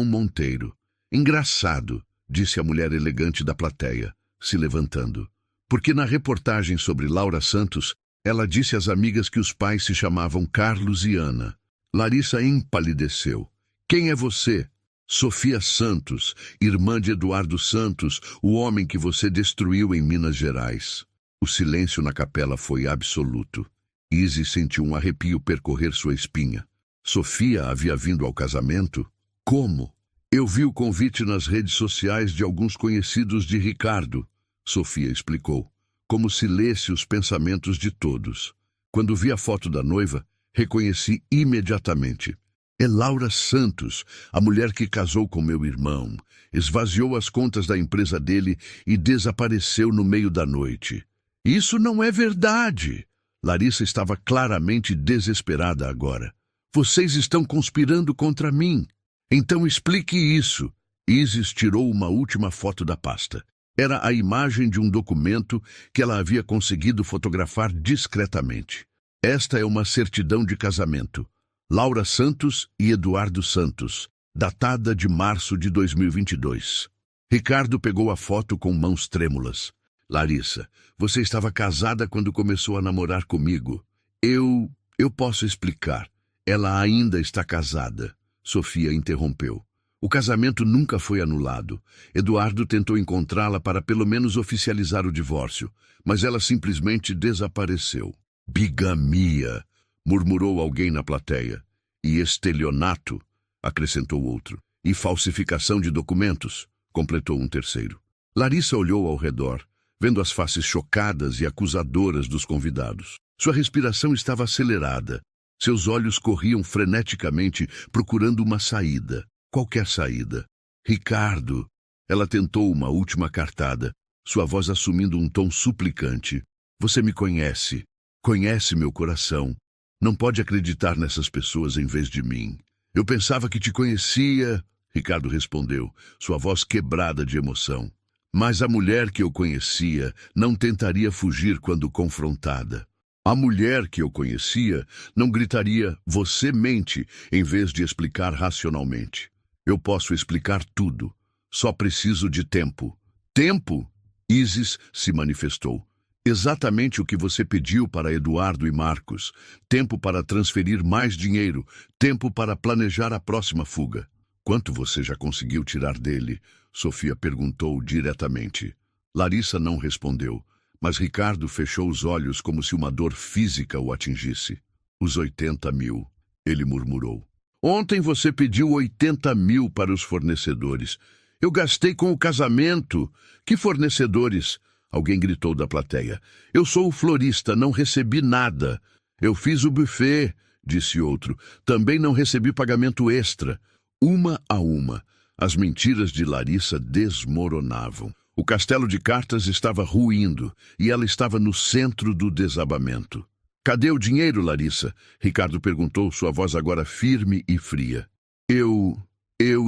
Monteiro. Engraçado, disse a mulher elegante da plateia, se levantando. Porque na reportagem sobre Laura Santos, ela disse às amigas que os pais se chamavam Carlos e Ana. Larissa empalideceu. Quem é você? Sofia Santos, irmã de Eduardo Santos, o homem que você destruiu em Minas Gerais. O silêncio na capela foi absoluto. Isis sentiu um arrepio percorrer sua espinha. Sofia havia vindo ao casamento? Como? Eu vi o convite nas redes sociais de alguns conhecidos de Ricardo, Sofia explicou, como se lesse os pensamentos de todos. Quando vi a foto da noiva, reconheci imediatamente. É Laura Santos, a mulher que casou com meu irmão, esvaziou as contas da empresa dele e desapareceu no meio da noite. Isso não é verdade! Larissa estava claramente desesperada agora. Vocês estão conspirando contra mim. Então explique isso. Isis tirou uma última foto da pasta. Era a imagem de um documento que ela havia conseguido fotografar discretamente. Esta é uma certidão de casamento. Laura Santos e Eduardo Santos, datada de março de 2022. Ricardo pegou a foto com mãos trêmulas. Larissa, você estava casada quando começou a namorar comigo. Eu posso explicar. Ela ainda está casada. Sofia interrompeu. O casamento nunca foi anulado. Eduardo tentou encontrá-la para pelo menos oficializar o divórcio, mas ela simplesmente desapareceu. Bigamia, murmurou alguém na plateia. E estelionato, acrescentou outro. E falsificação de documentos, completou um terceiro. Larissa olhou ao redor, vendo as faces chocadas e acusadoras dos convidados. Sua respiração estava acelerada. Seus olhos corriam freneticamente, procurando uma saída. Qualquer saída. Ricardo. Ela tentou uma última cartada, sua voz assumindo um tom suplicante. Você me conhece. Conhece meu coração. Não pode acreditar nessas pessoas em vez de mim. Eu pensava que te conhecia, Ricardo respondeu, sua voz quebrada de emoção. Mas a mulher que eu conhecia não tentaria fugir quando confrontada. A mulher que eu conhecia não gritaria, você mente, em vez de explicar racionalmente. Eu posso explicar tudo. Só preciso de tempo. Tempo? Isis se manifestou. Exatamente o que você pediu para Eduardo e Marcos. Tempo para transferir mais dinheiro. Tempo para planejar a próxima fuga. Quanto você já conseguiu tirar dele? Sofia perguntou diretamente. Larissa não respondeu. Mas Ricardo fechou os olhos como se uma dor física o atingisse. Os 80 mil, ele murmurou. Ontem você pediu 80 mil para os fornecedores. Eu gastei com o casamento. Que fornecedores? Alguém gritou da plateia. Eu sou o florista, não recebi nada. Eu fiz o buffet, disse outro. Também não recebi pagamento extra. Uma a uma, as mentiras de Larissa desmoronavam. O castelo de cartas estava ruindo e ela estava no centro do desabamento. Cadê o dinheiro, Larissa? Ricardo perguntou, sua voz agora firme e fria. Eu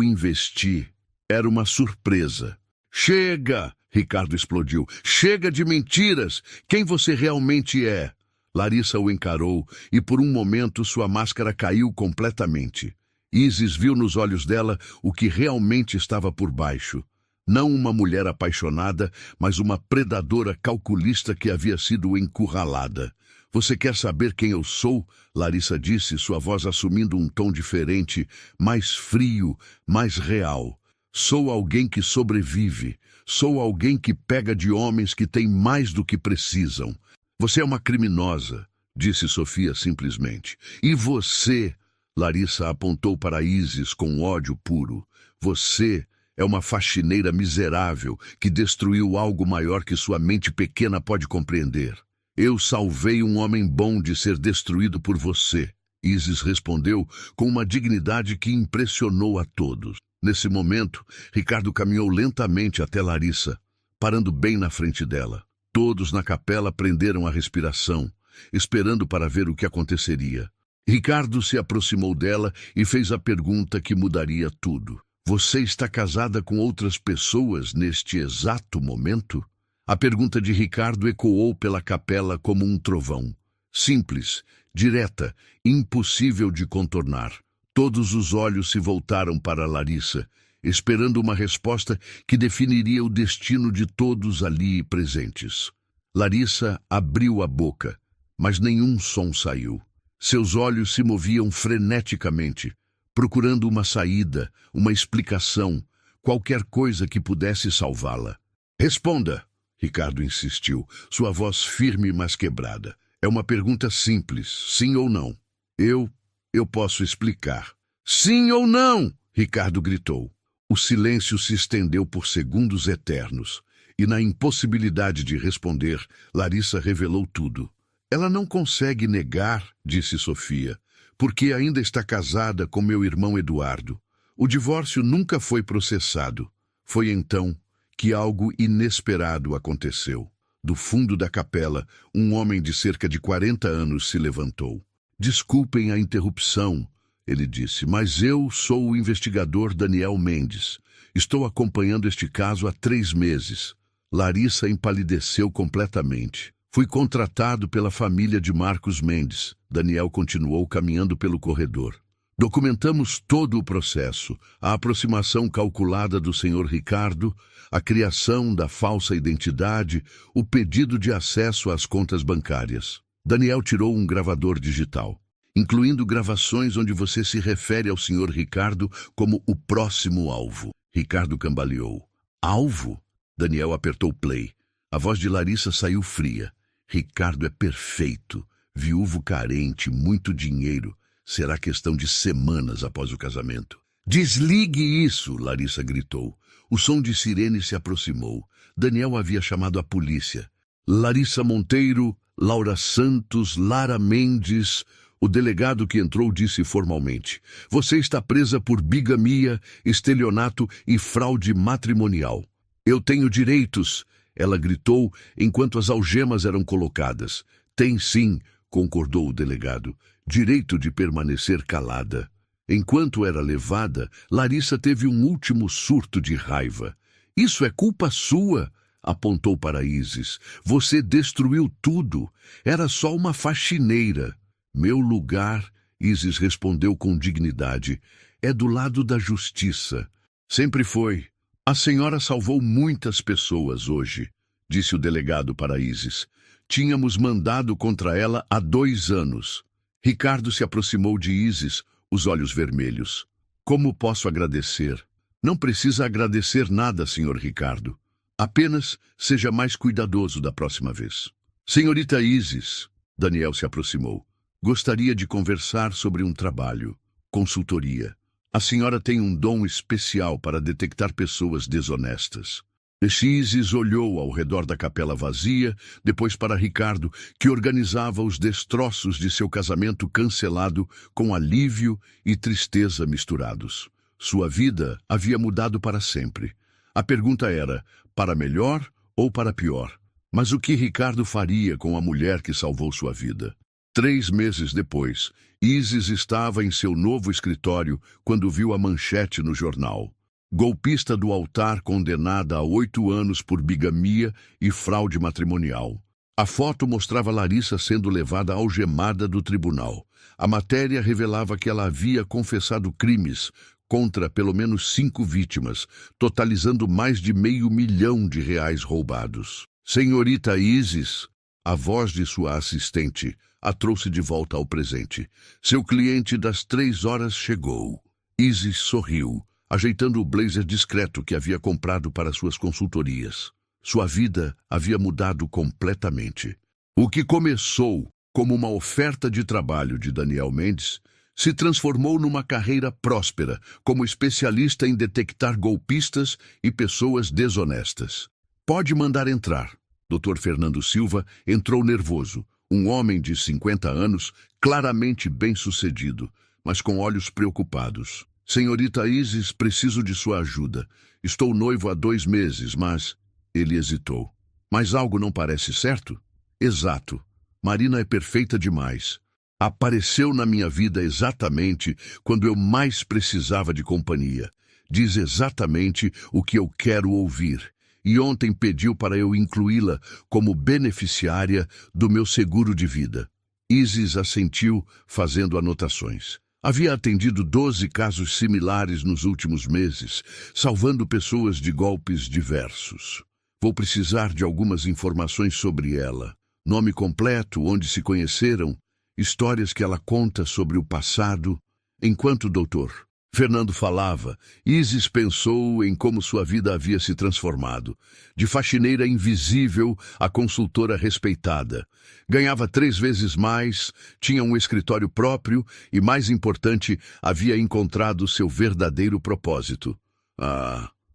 investi. Era uma surpresa. Chega! Ricardo explodiu. Chega de mentiras! Quem você realmente é? Larissa o encarou e por um momento sua máscara caiu completamente. Isis viu nos olhos dela o que realmente estava por baixo. Não uma mulher apaixonada, mas uma predadora calculista que havia sido encurralada. Você quer saber quem eu sou? Larissa disse, sua voz assumindo um tom diferente, mais frio, mais real. Sou alguém que sobrevive. Sou alguém que pega de homens que têm mais do que precisam. Você é uma criminosa, disse Sofia simplesmente. E você, Larissa apontou para Isis com ódio puro. Você é uma faxineira miserável que destruiu algo maior que sua mente pequena pode compreender. Eu salvei um homem bom de ser destruído por você. Isis respondeu com uma dignidade que impressionou a todos. Nesse momento, Ricardo caminhou lentamente até Larissa, parando bem na frente dela. Todos na capela prenderam a respiração, esperando para ver o que aconteceria. Ricardo se aproximou dela e fez a pergunta que mudaria tudo. Você está casada com outras pessoas neste exato momento? A pergunta de Ricardo ecoou pela capela como um trovão. Simples, direta, impossível de contornar. Todos os olhos se voltaram para Larissa, esperando uma resposta que definiria o destino de todos ali presentes. Larissa abriu a boca, mas nenhum som saiu. Seus olhos se moviam freneticamente, procurando uma saída, uma explicação, qualquer coisa que pudesse salvá-la. Responda! Ricardo insistiu, sua voz firme mas quebrada. É uma pergunta simples, sim ou não. Eu posso explicar. Sim ou não? Ricardo gritou. O silêncio se estendeu por segundos eternos, e na impossibilidade de responder, Larissa revelou tudo. Ela não consegue negar, disse Sofia, porque ainda está casada com meu irmão Eduardo. O divórcio nunca foi processado. Foi então que algo inesperado aconteceu. Do fundo da capela, um homem de cerca de 40 anos se levantou. Desculpem a interrupção, ele disse, mas eu sou o investigador Daniel Mendes. Estou acompanhando este caso há 3 meses. Larissa empalideceu completamente. Fui contratado pela família de Marcos Mendes. Daniel continuou caminhando pelo corredor. Documentamos todo o processo, a aproximação calculada do Sr. Ricardo, a criação da falsa identidade, o pedido de acesso às contas bancárias. Daniel tirou um gravador digital, incluindo gravações onde você se refere ao Sr. Ricardo como o próximo alvo. Ricardo cambaleou. Alvo? Daniel apertou play. A voz de Larissa saiu fria. Ricardo é perfeito, viúvo carente, muito dinheiro. Será questão de semanas após o casamento. Desligue isso, Larissa gritou. O som de sirene se aproximou. Daniel havia chamado a polícia. Larissa Monteiro, Laura Santos, Lara Mendes. O delegado que entrou disse formalmente: você está presa por bigamia, estelionato e fraude matrimonial. Eu tenho direitos, ela gritou enquanto as algemas eram colocadas. Tem sim, concordou o delegado. Direito de permanecer calada. Enquanto era levada, Larissa teve um último surto de raiva. Isso é culpa sua, apontou para Isis. Você destruiu tudo. Era só uma faxineira. Meu lugar, Isis respondeu com dignidade, é do lado da justiça. Sempre foi. A senhora salvou muitas pessoas hoje, disse o delegado para Isis. Tínhamos mandado contra ela há 2 anos. Ricardo se aproximou de Isis, os olhos vermelhos. Como posso agradecer? Não precisa agradecer nada, Sr. Ricardo. Apenas seja mais cuidadoso da próxima vez. Senhorita Isis, Daniel se aproximou. Gostaria de conversar sobre um trabalho, consultoria. A senhora tem um dom especial para detectar pessoas desonestas. Isis olhou ao redor da capela vazia, depois para Ricardo, que organizava os destroços de seu casamento cancelado com alívio e tristeza misturados. Sua vida havia mudado para sempre. A pergunta era, para melhor ou para pior? Mas o que Ricardo faria com a mulher que salvou sua vida? 3 meses depois, Isis estava em seu novo escritório quando viu a manchete no jornal. Golpista do altar condenada a 8 anos por bigamia e fraude matrimonial. A foto mostrava Larissa sendo levada algemada do tribunal. A matéria revelava que ela havia confessado crimes contra pelo menos 5 vítimas, totalizando mais de R$500 mil roubados. Senhorita Isis, a voz de sua assistente, a trouxe de volta ao presente. Seu cliente das 3 horas chegou. Isis sorriu, ajeitando o blazer discreto que havia comprado para suas consultorias. Sua vida havia mudado completamente. O que começou como uma oferta de trabalho de Daniel Mendes se transformou numa carreira próspera como especialista em detectar golpistas e pessoas desonestas. Pode mandar entrar. Dr. Fernando Silva entrou nervoso, um homem de 50 anos, claramente bem-sucedido, mas com olhos preocupados. Senhorita Isis, preciso de sua ajuda. Estou noivo há 2 meses, mas... Ele hesitou. Mas algo não parece certo? Exato. Marina é perfeita demais. Apareceu na minha vida exatamente quando eu mais precisava de companhia. Diz exatamente o que eu quero ouvir. E ontem pediu para eu incluí-la como beneficiária do meu seguro de vida. Isis assentiu, fazendo anotações. Havia atendido 12 casos similares nos últimos meses, salvando pessoas de golpes diversos. Vou precisar de algumas informações sobre ela. Nome completo, onde se conheceram, histórias que ela conta sobre o passado. Enquanto o doutor Fernando falava, Isis pensou em como sua vida havia se transformado. De faxineira invisível a consultora respeitada. Ganhava 3 vezes mais, tinha um escritório próprio e, mais importante, havia encontrado seu verdadeiro propósito.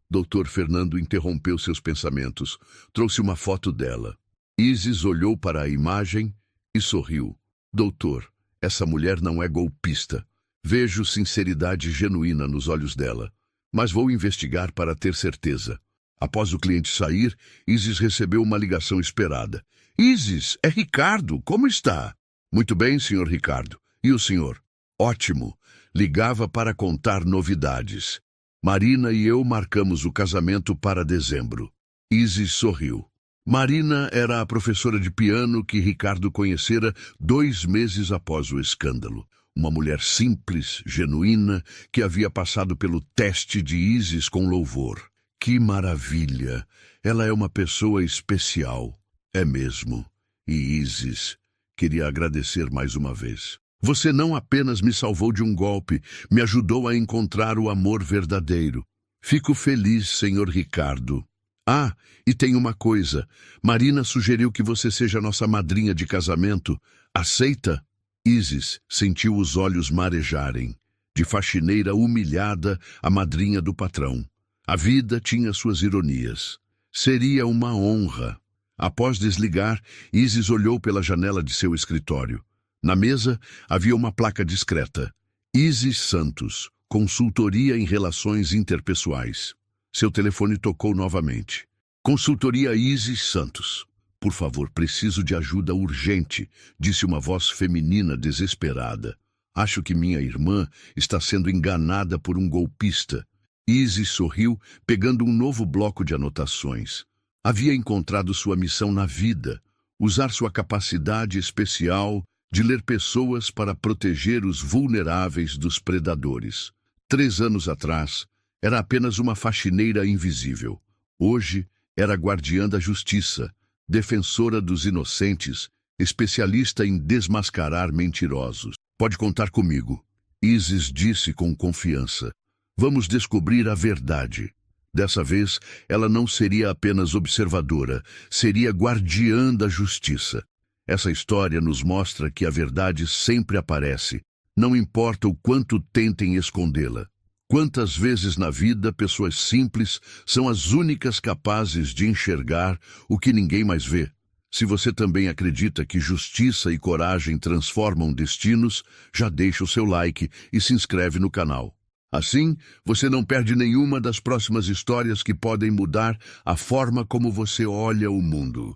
Dr. Fernando interrompeu seus pensamentos. Trouxe uma foto dela. Isis olhou para a imagem e sorriu. Doutor, essa mulher não é golpista. Vejo sinceridade genuína nos olhos dela, mas vou investigar para ter certeza. Após o cliente sair, Isis recebeu uma ligação esperada. Isis, é Ricardo, como está? Muito bem, senhor Ricardo. E o senhor? Ótimo. Ligava para contar novidades. Marina e eu marcamos o casamento para dezembro. Isis sorriu. Marina era a professora de piano que Ricardo conhecera 2 meses após o escândalo. Uma mulher simples, genuína, que havia passado pelo teste de Isis com louvor. Que maravilha! Ela é uma pessoa especial. É mesmo. E Isis, queria agradecer mais uma vez. Você não apenas me salvou de um golpe, me ajudou a encontrar o amor verdadeiro. Fico feliz, senhor Ricardo. E tem uma coisa. Marina sugeriu que você seja nossa madrinha de casamento. Aceita? Isis sentiu os olhos marejarem. De faxineira humilhada, a madrinha do patrão. A vida tinha suas ironias. Seria uma honra. Após desligar, Isis olhou pela janela de seu escritório. Na mesa havia uma placa discreta. Isis Santos, consultoria em relações interpessoais. Seu telefone tocou novamente. Consultoria Isis Santos. Por favor, preciso de ajuda urgente, disse uma voz feminina desesperada. Acho que minha irmã está sendo enganada por um golpista. Isis sorriu, pegando um novo bloco de anotações. Havia encontrado sua missão na vida, usar sua capacidade especial de ler pessoas para proteger os vulneráveis dos predadores. 3 anos atrás, era apenas uma faxineira invisível. Hoje, era guardiã da justiça, defensora dos inocentes, especialista em desmascarar mentirosos. Pode contar comigo, Isis disse com confiança. Vamos descobrir a verdade. Dessa vez, ela não seria apenas observadora, seria guardiã da justiça. Essa história nos mostra que a verdade sempre aparece, não importa o quanto tentem escondê-la. Quantas vezes na vida pessoas simples são as únicas capazes de enxergar o que ninguém mais vê? Se você também acredita que justiça e coragem transformam destinos, já deixa o seu like e se inscreve no canal. Assim, você não perde nenhuma das próximas histórias que podem mudar a forma como você olha o mundo.